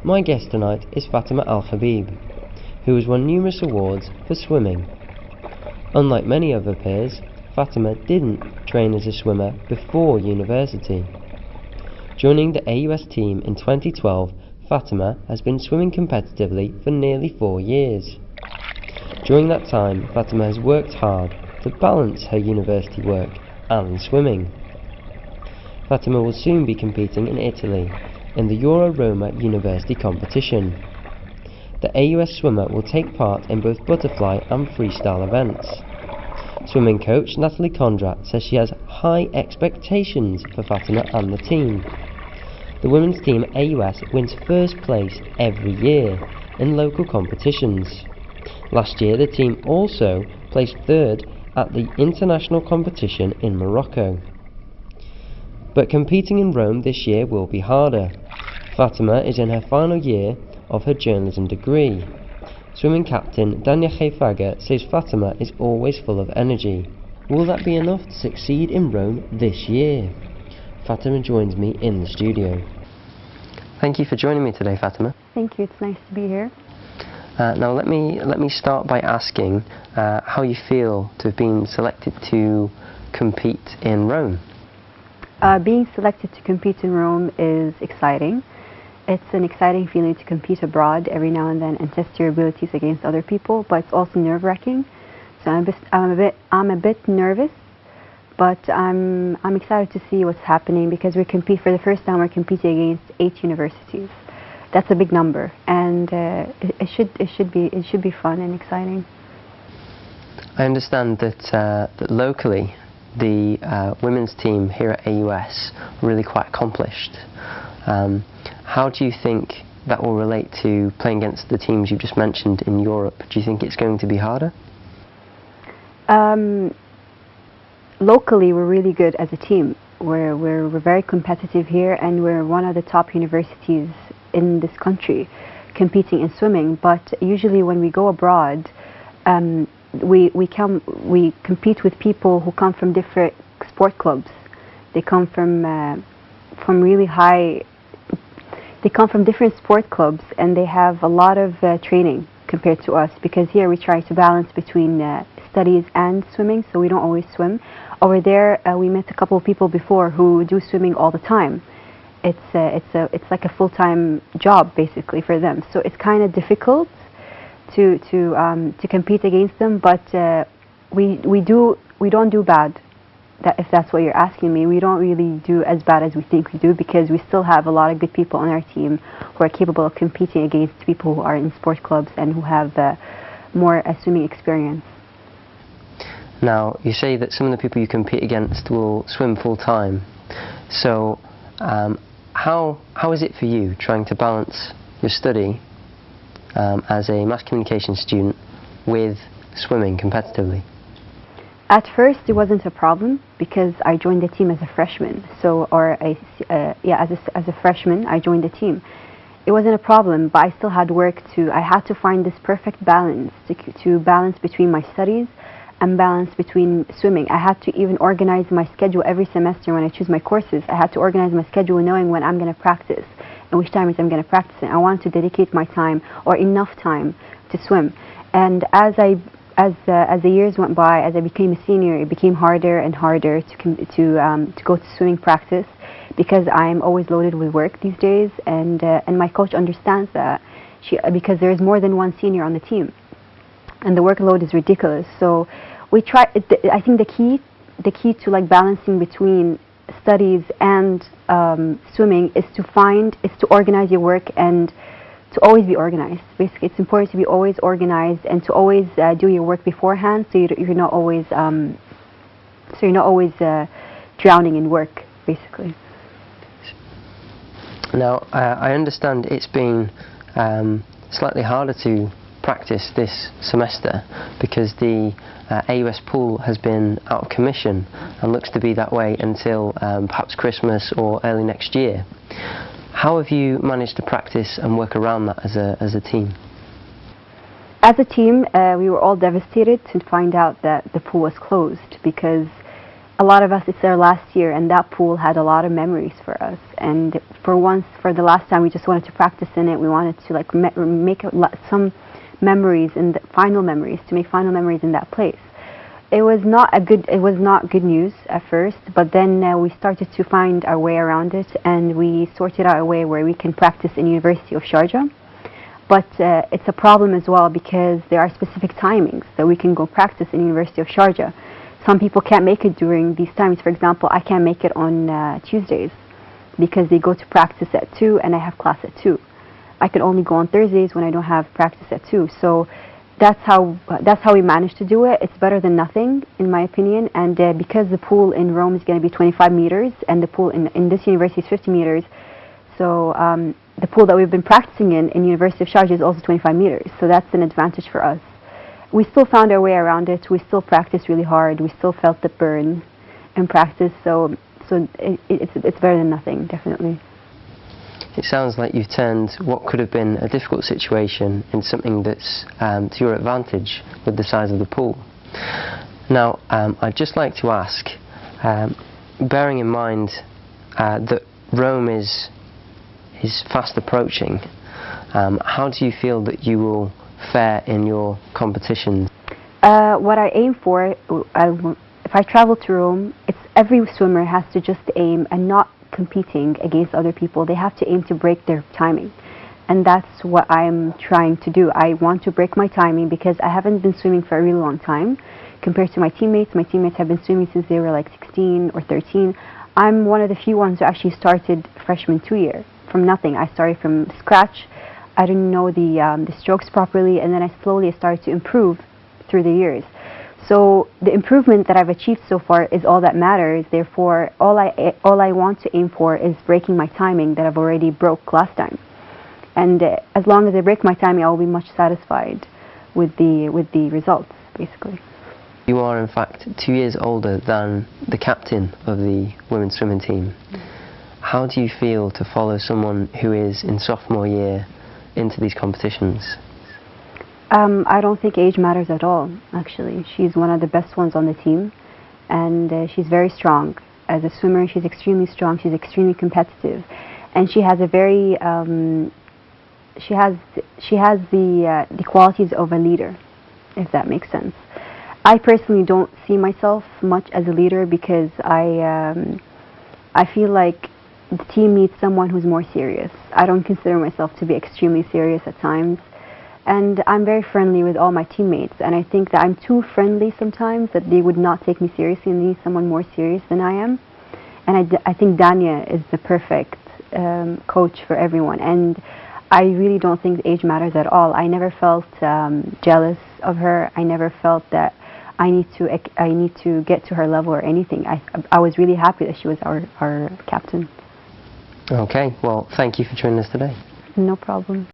My guest tonight is Fatemah Al-Habib, who has won numerous awards for swimming. Unlike many of her peers, Fatemah didn't train as a swimmer before university. Joining the AUS team in 2012, Fatemah has been swimming competitively for nearly 4 years. During that time, Fatemah has worked hard to balance her university work and swimming. Fatemah will soon be competing in Italy in the Euro-Roma University competition. The AUS swimmer will take part in both butterfly and freestyle events. Swimming coach Natalie Kondrat says she has high expectations for Fatemah and the team. The women's team AUS wins first place every year in local competitions. Last year the team also placed third at the international competition in Morocco. But competing in Rome this year will be harder. Fatemah is in her final year of her journalism degree. Swimming captain Danya Khayfaga says Fatemah is always full of energy. Will that be enough to succeed in Rome this year? Fatemah joins me in the studio. Thank you for joining me today, Fatemah. Thank you, it's nice to be here. Now let me start by asking how you feel to have been selected to compete in Rome. Being selected to compete in Rome is exciting. It's an exciting feeling to compete abroad every now and then and test your abilities against other people, but it's also nerve-wracking. So I'm a bit nervous, but I'm excited to see what's happening because for the first time we're competing against 8 universities. That's a big number, and it should be fun and exciting. I understand that locally the women's team here at AUS are really quite accomplished. How do you think that will relate to playing against the teams you've just mentioned in Europe? Do you think it's going to be harder? Locally, we're really good as a team. We're very competitive here, and we're one of the top universities in this country competing in swimming. But usually when we go abroad, we compete with people who come from different sport clubs. They come from different sport clubs, and they have a lot of training compared to us, because here we try to balance between studies and swimming, so we don't always swim. Over there we met a couple of people before who do swimming all the time. It's like a full-time job basically for them, so it's kind of difficult to compete against them, but we don't do bad. If that's what you're asking me, we don't really do as bad as we think we do, because we still have a lot of good people on our team who are capable of competing against people who are in sport clubs and who have more swimming experience. Now, you say that some of the people you compete against will swim full-time. So, how is it for you trying to balance your study as a mass communication student with swimming competitively? At first, it wasn't a problem because I joined the team as a freshman. As a freshman, I joined the team. It wasn't a problem, but I still had work I had to find this perfect balance to balance between my studies and balance between swimming. I had to even organize my schedule every semester when I choose my courses. I had to organize my schedule knowing when I'm going to practice and which times I'm going to practice it. I wanted to dedicate my time, or enough time, to swim. And as the years went by, as I became a senior, it became harder and harder to go to swimming practice, because I'm always loaded with work these days, and my coach understands that, because there is more than one senior on the team, and the workload is ridiculous. So we try. I think the key to like balancing between studies and swimming is to organize your work and to always be organized. Basically, it's important to be always organized and to always do your work beforehand, so you're not always drowning in work, basically. Now, I understand it's been slightly harder to practice this semester because the AUS pool has been out of commission and looks to be that way until perhaps Christmas or early next year. How have you managed to practice and work around that as a team? As a team, we were all devastated to find out that the pool was closed, because a lot of us, it's our last year, and that pool had a lot of memories for us. And for once, for the last time, we just wanted to practice in it. We wanted to like make some memories and final memories, to make final memories in that place. It was not good news at first, but then we started to find our way around it, and we sorted out a way where we can practice in University of Sharjah. But it's a problem as well because there are specific timings that we can go practice in University of Sharjah. Some people can't make it during these times. For example, I can't make it on Tuesdays because they go to practice at 2 and I have class at 2. I can only go on Thursdays when I don't have practice at 2. So that's how we managed to do it. It's better than nothing, in my opinion. And because the pool in Rome is going to be 25 meters and the pool in this university is 50 meters, so the pool that we've been practicing in University of Sharjah is also 25 meters. So that's an advantage for us. We still found our way around it. We still practiced really hard. We still felt the burn in practice. So it's better than nothing, definitely. It sounds like you've turned what could have been a difficult situation into something that's to your advantage with the size of the pool. Now, I'd just like to ask, bearing in mind that Rome is fast approaching, how do you feel that you will fare in your competition? What I aim for, if I travel to Rome, every swimmer has to just aim and not competing against other people. They have to aim to break their timing, and that's what I'm trying to do. I want to break my timing because I haven't been swimming for a really long time compared to my teammates. My teammates have been swimming since they were like 16 or 13. I'm one of the few ones who actually started freshman 2 year from nothing. I started from scratch. I didn't know the strokes properly, and then I slowly started to improve through the years. So the improvement that I've achieved so far is all that matters. Therefore, all I want to aim for is breaking my timing that I've already broke last time. And as long as I break my timing, I will be much satisfied with the results, basically. You are, in fact, 2 years older than the captain of the women's swimming team. How do you feel to follow someone who is in sophomore year into these competitions? I don't think age matters at all, actually. She's one of the best ones on the team, and she's very strong. As a swimmer, she's extremely strong, she's extremely competitive, and she has a very, she has the qualities of a leader, if that makes sense. I personally don't see myself much as a leader because I feel like the team needs someone who's more serious. I don't consider myself to be extremely serious at times. And I'm very friendly with all my teammates, and I think that I'm too friendly sometimes that they would not take me seriously and need someone more serious than I am. And I think Dania is the perfect coach for everyone, and I really don't think age matters at all. I never felt jealous of her. I never felt that I need to get to her level or anything. I was really happy that she was our captain. Okay, well, thank you for joining us today. No problem.